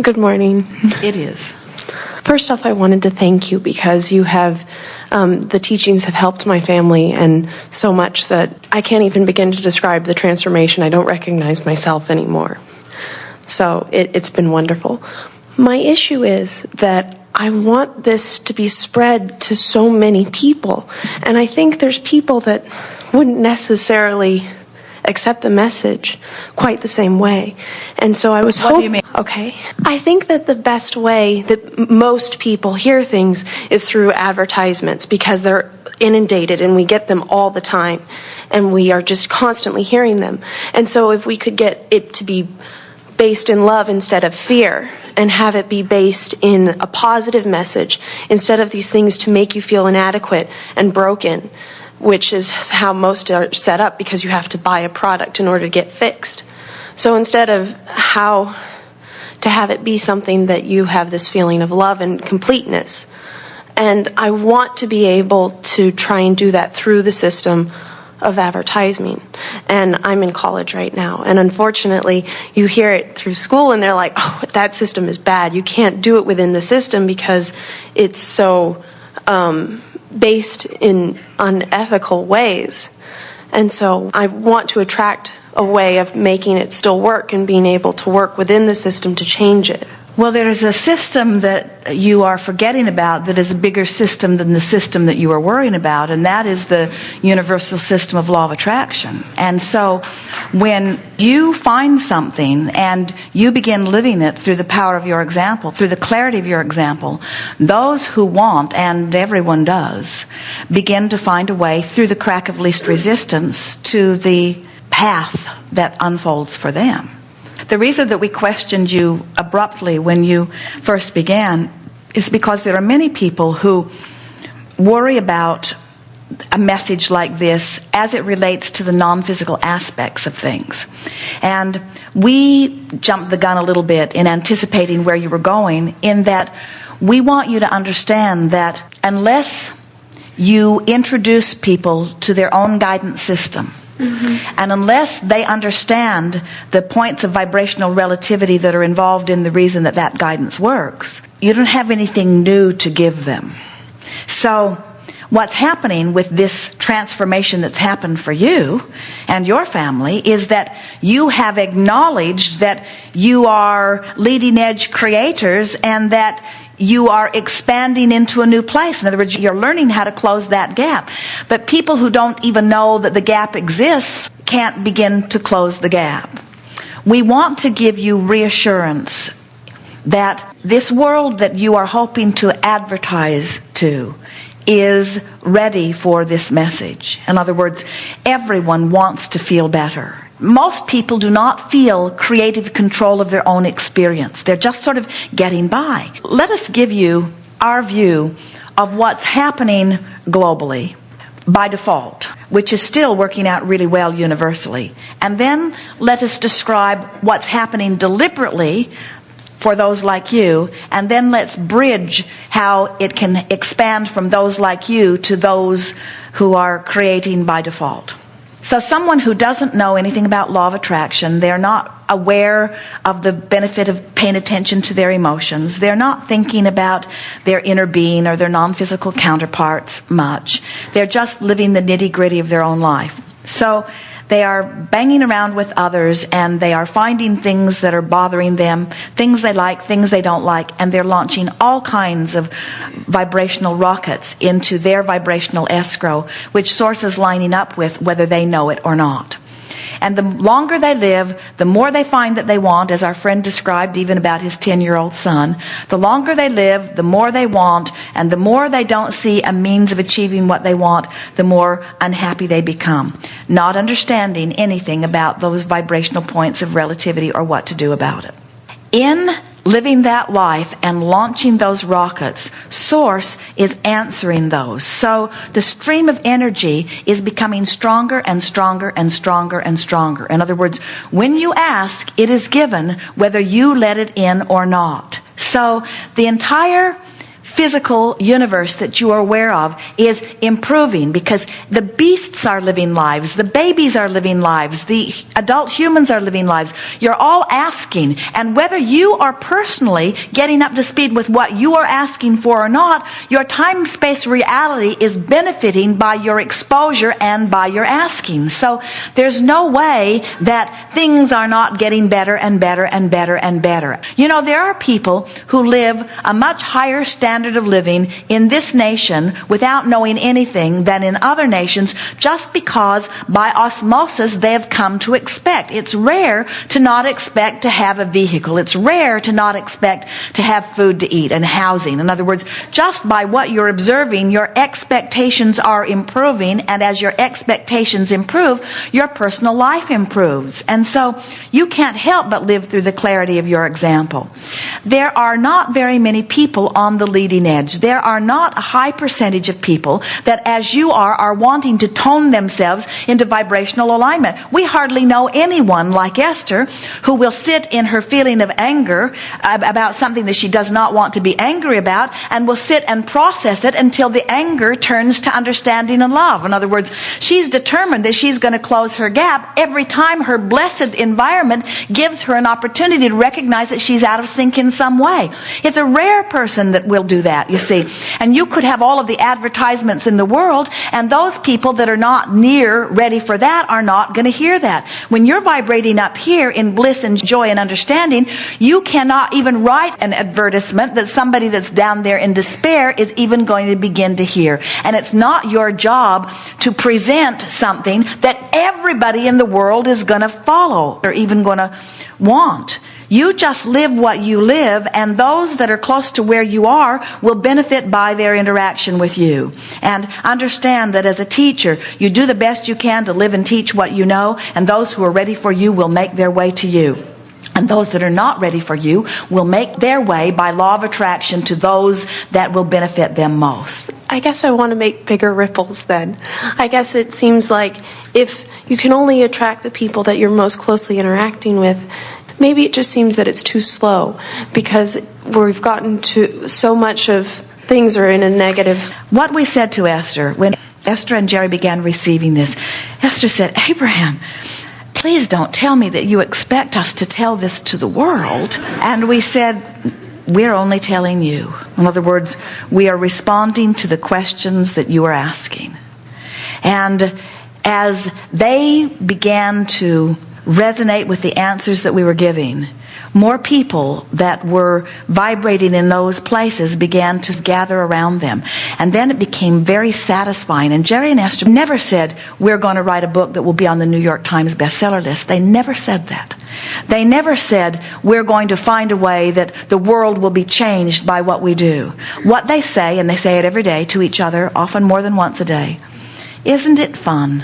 Good morning. It is. First off, I wanted to thank you because you have, the teachings have helped my family and so much that I can't even begin to describe the transformation. I don't recognize myself anymore. So it's been wonderful. My issue is that I want this to be spread to so many people. And I think there's people that wouldn't necessarily accept the message quite the same way. And so I was hoping... What do you mean? Okay. I think that the best way that most people hear things is through advertisements because they're inundated and we get them all the time and we are just constantly hearing them. And so if we could get it to be based in love instead of fear and have it be based in a positive message instead of these things to make you feel inadequate and broken, which is how most are set up because you have to buy a product in order to get fixed. So instead of how to have it be something that you have this feeling of love and completeness. And I want to be able to try and do that through the system of advertising. And I'm in college right now. And unfortunately, you hear it through school and they're like, oh, that system is bad. You can't do it within the system because it's so based in unethical ways. And so I want to attract a way of making it still work and being able to work within the system to change it. Well, there is a system that you are forgetting about that is a bigger system than the system that you are worrying about, and that is the universal system of law of attraction. And so when you find something and you begin living it through the power of your example, through the clarity of your example, those who want, and everyone does, begin to find a way through the crack of least resistance to the path that unfolds for them. The reason that we questioned you abruptly when you first began is because there are many people who worry about a message like this as it relates to the non-physical aspects of things. And we jumped the gun a little bit in anticipating where you were going, in that we want you to understand that unless you introduce people to their own guidance system, and unless they understand the points of vibrational relativity that are involved in the reason that that guidance works, you don't have anything new to give them. So what's happening with this transformation that's happened for you and your family is that you have acknowledged that you are leading edge creators and that you are expanding into a new place. In other words, you're learning how to close that gap. But people who don't even know that the gap exists can't begin to close the gap. We want to give you reassurance that this world that you are hoping to advertise to is ready for this message. In other words, everyone wants to feel better. Most people do not feel creative control of their own experience. They're just sort of getting by. Let us give you our view of what's happening globally by default, which is still working out really well universally. And then let us describe what's happening deliberately for those like you, and then let's bridge how it can expand from those like you to those who are creating by default. So someone who doesn't know anything about law of attraction, they're not aware of the benefit of paying attention to their emotions. They're not thinking about their inner being or their non-physical counterparts much. They're just living the nitty-gritty of their own life. So they are banging around with others and they are finding things that are bothering them, things they like, things they don't like, and they're launching all kinds of vibrational rockets into their vibrational escrow, which Source is lining up with whether they know it or not. And the longer they live, the more they find that they want, as our friend described even about his 10-year-old son. The longer they live, the more they want, and the more they don't see a means of achieving what they want, the more unhappy they become, not understanding anything about those vibrational points of relativity or what to do about it. In living that life and launching those rockets, Source is answering those. So the stream of energy is becoming stronger and stronger and stronger and stronger. In other words, when you ask, it is given whether you let it in or not. So the entire physical universe that you are aware of is improving, because the beasts are living lives, the babies are living lives, the adult humans are living lives. You're all asking, and whether you are personally getting up to speed with what you are asking for or not, your time-space reality is benefiting by your exposure and by your asking. So there's no way that things are not getting better and better and better and better. You know, there are people who live a much higher standard of living in this nation without knowing anything than in other nations, just because by osmosis they have come to expect. It's rare to not expect to have a vehicle. It's rare to not expect to have food to eat and housing. In other words, just by what you're observing, your expectations are improving, and as your expectations improve, your personal life improves. And so you can't help but live through the clarity of your example. There are not very many people on the leading edge. There are not a high percentage of people that, as you are wanting to tone themselves into vibrational alignment. We hardly know anyone like Esther who will sit in her feeling of anger about something that she does not want to be angry about, and will sit and process it until the anger turns to understanding and love. In other words, she's determined that she's going to close her gap every time her blessed environment gives her an opportunity to recognize that she's out of sync in some way. It's a rare person that will do that, you see. And you could have all of the advertisements in the world, and those people that are not near ready for that are not going to hear that. When you're vibrating up here in bliss and joy and understanding, you cannot even write an advertisement that somebody that's down there in despair is even going to begin to hear. And it's not your job to present something that everybody in the world is going to follow or even going to want. You just live what you live, and those that are close to where you are will benefit by their interaction with you. And understand that as a teacher, you do the best you can to live and teach what you know, and those who are ready for you will make their way to you. And those that are not ready for you will make their way by law of attraction to those that will benefit them most. I guess I want to make bigger ripples then. I guess it seems like if you can only attract the people that you're most closely interacting with, maybe it just seems that it's too slow, because we've gotten to so much of things are in a negative. What we said to Esther, when Esther and Jerry began receiving this, Esther said, Abraham, please don't tell me that you expect us to tell this to the world. And we said, we're only telling you. In other words, we are responding to the questions that you are asking. And as they began to resonate with the answers that we were giving, more people that were vibrating in those places began to gather around them. And then it became very satisfying. And Jerry and Esther never said, we're going to write a book that will be on the New York Times bestseller list. They never said that. They never said, we're going to find a way that the world will be changed by what we do. What they say, and they say it every day to each other, often more than once a day, isn't it fun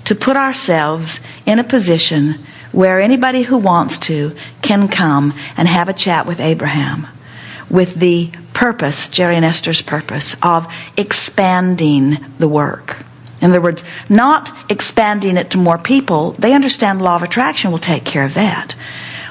to put ourselves in a position where anybody who wants to can come and have a chat with Abraham, with the purpose, Jerry and Esther's purpose, of expanding the work. In other words, not expanding it to more people. They understand law of attraction will take care of that.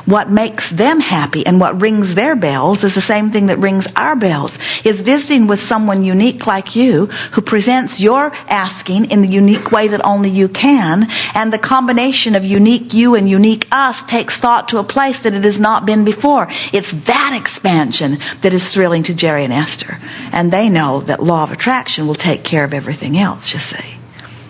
What makes them happy and what rings their bells is the same thing that rings our bells, is visiting with someone unique like you who presents your asking in the unique way that only you can, and the combination of unique you and unique us takes thought to a place that it has not been before. It's that expansion that is thrilling to Jerry and Esther. And they know that law of attraction will take care of everything else, you see.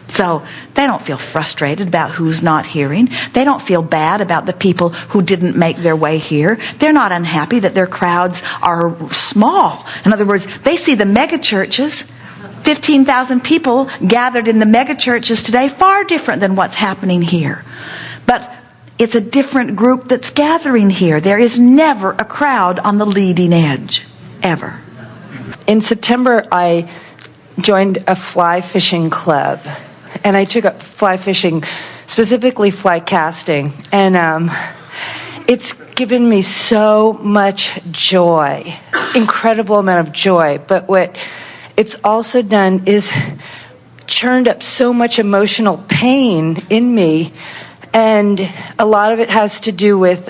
So they don't feel frustrated about who's not hearing. They don't feel bad about the people who didn't make their way here. They're not unhappy that their crowds are small. In other words, they see the mega churches, 15,000 people gathered in the mega churches today, far different than what's happening here. But it's a different group that's gathering here. There is never a crowd on the leading edge, ever. In September, I joined a fly fishing club. And I took up fly fishing, specifically fly casting. And it's given me so much joy, incredible amount of joy. But what it's also done is churned up so much emotional pain in me. And a lot of it has to do with,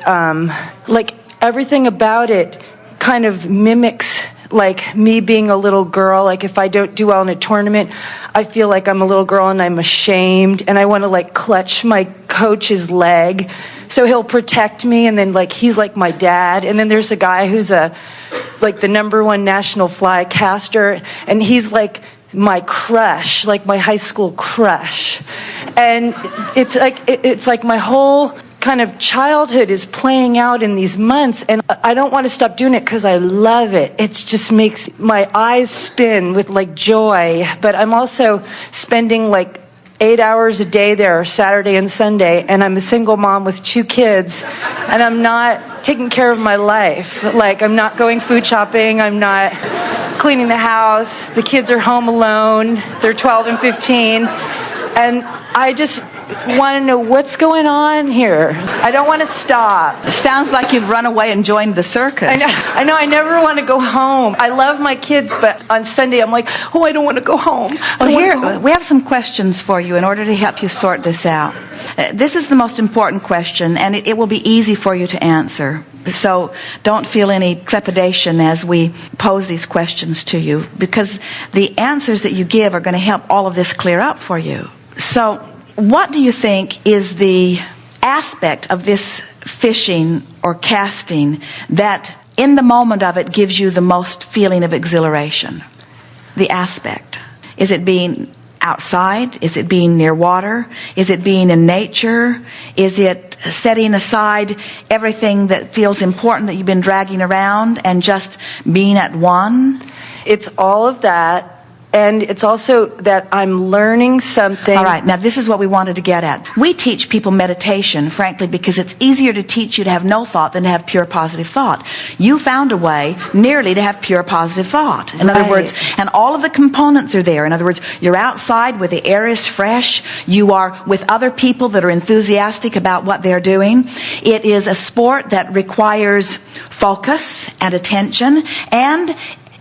like, everything about it kind of mimics like me being a little girl. Like if I don't do well in a tournament, I feel like I'm a little girl and I'm ashamed, and I want to like clutch my coach's leg so he'll protect me, and then like he's like my dad. And then there's a guy who's like the #1 national fly caster, and he's like my crush, like my high school crush. And it's like my whole kind of childhood is playing out in these months, and I don't want to stop doing it because I love it. It just makes my eyes spin with like joy. But I'm also spending like 8 hours a day there, Saturday and Sunday, and I'm a single mom with 2 kids, and I'm not taking care of my life. Like, I'm not going food shopping, I'm not cleaning the house, the kids are home alone, they're 12 and 15, and I just want to know what's going on here. I don't want to stop. It sounds like you've run away and joined the circus. I know, I never want to go home. I love my kids, but on Sunday I'm like, oh, I don't want to go home. Well, here, we have some questions for you in order to help you sort this out. This is the most important question, and it will be easy for you to answer. So don't feel any trepidation as we pose these questions to you, because the answers that you give are going to help all of this clear up for you. So what do you think is the aspect of this fishing or casting that in the moment of it gives you the most feeling of exhilaration? The aspect. Is it being outside? Is it being near water? Is it being in nature? Is it setting aside everything that feels important that you've been dragging around and just being at one? It's all of that. And it's also that I'm learning something. All right, now this is what we wanted to get at. We teach people meditation, frankly, because it's easier to teach you to have no thought than to have pure positive thought. You found a way nearly to have pure positive thought. In other words, and all of the components are there. In other words, you're outside where the air is fresh. You are with other people that are enthusiastic about what they're doing. It is a sport that requires focus and attention, and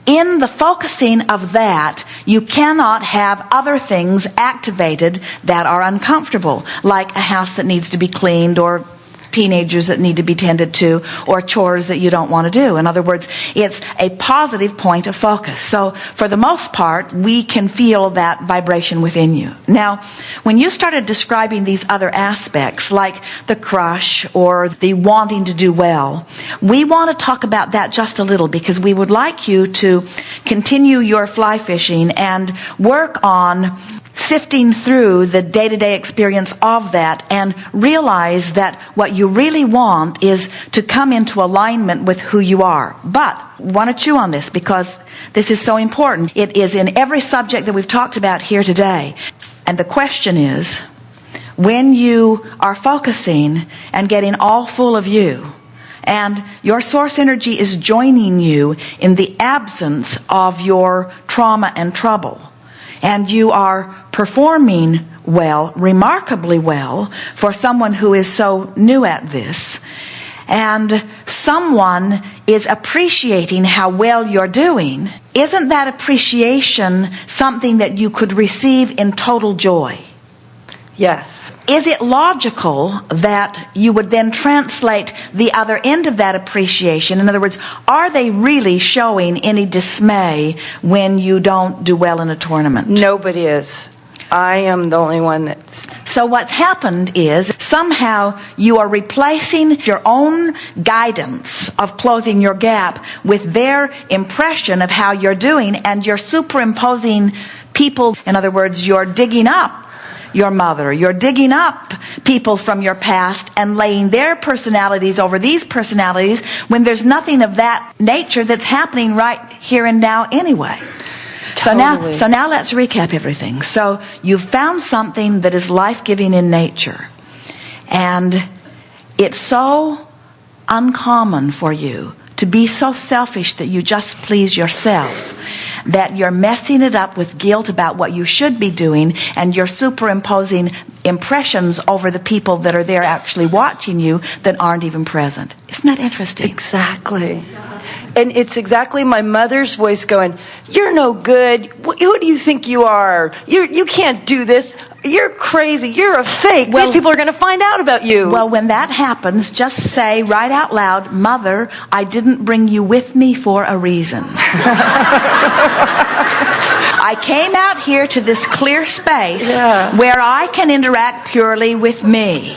in the focusing of that, you cannot have other things activated that are uncomfortable, like a house that needs to be cleaned, or teenagers that need to be tended to, or chores that you don't want to do. In other words, it's a positive point of focus. So for the most part, we can feel that vibration within you. Now, when you started describing these other aspects, like the crush or the wanting to do well, we want to talk about that just a little, because we would like you to continue your fly fishing and work on sifting through the day-to-day experience of that, and realize that what you really want is to come into alignment with who you are. But want to chew on this, because this is so important. It is in every subject that we've talked about here today. And the question is, when you are focusing and getting all full of you, and your source energy is joining you in the absence of your trauma and trouble, and you are performing well, remarkably well, for someone who is so new at this, and someone is appreciating how well you're doing, isn't that appreciation something that you could receive in total joy? Yes. Is it logical that you would then translate the other end of that appreciation? In other words, are they really showing any dismay when you don't do well in a tournament? Nobody is. I am the only one that's... So what's happened is somehow you are replacing your own guidance of closing your gap with their impression of how you're doing, and you're superimposing people. In other words, you're digging up your mother, you're digging up people from your past and laying their personalities over these personalities, when there's nothing of that nature that's happening right here and now anyway. Totally. So now let's recap everything. So you've found something that is life-giving in nature, and it's so uncommon for you to be so selfish that you just please yourself, that you're messing it up with guilt about what you should be doing, and you're superimposing impressions over the people that are there actually watching you that aren't even present. Isn't that interesting? Exactly. And it's exactly my mother's voice going, "You're no good. Who do you think you are? You can't do this. You're crazy. You're a fake. Well, these people are going to find out about you." Well, when that happens, just say right out loud, "Mother, I didn't bring you with me for a reason." I came out here to this clear space where I can interact purely with me.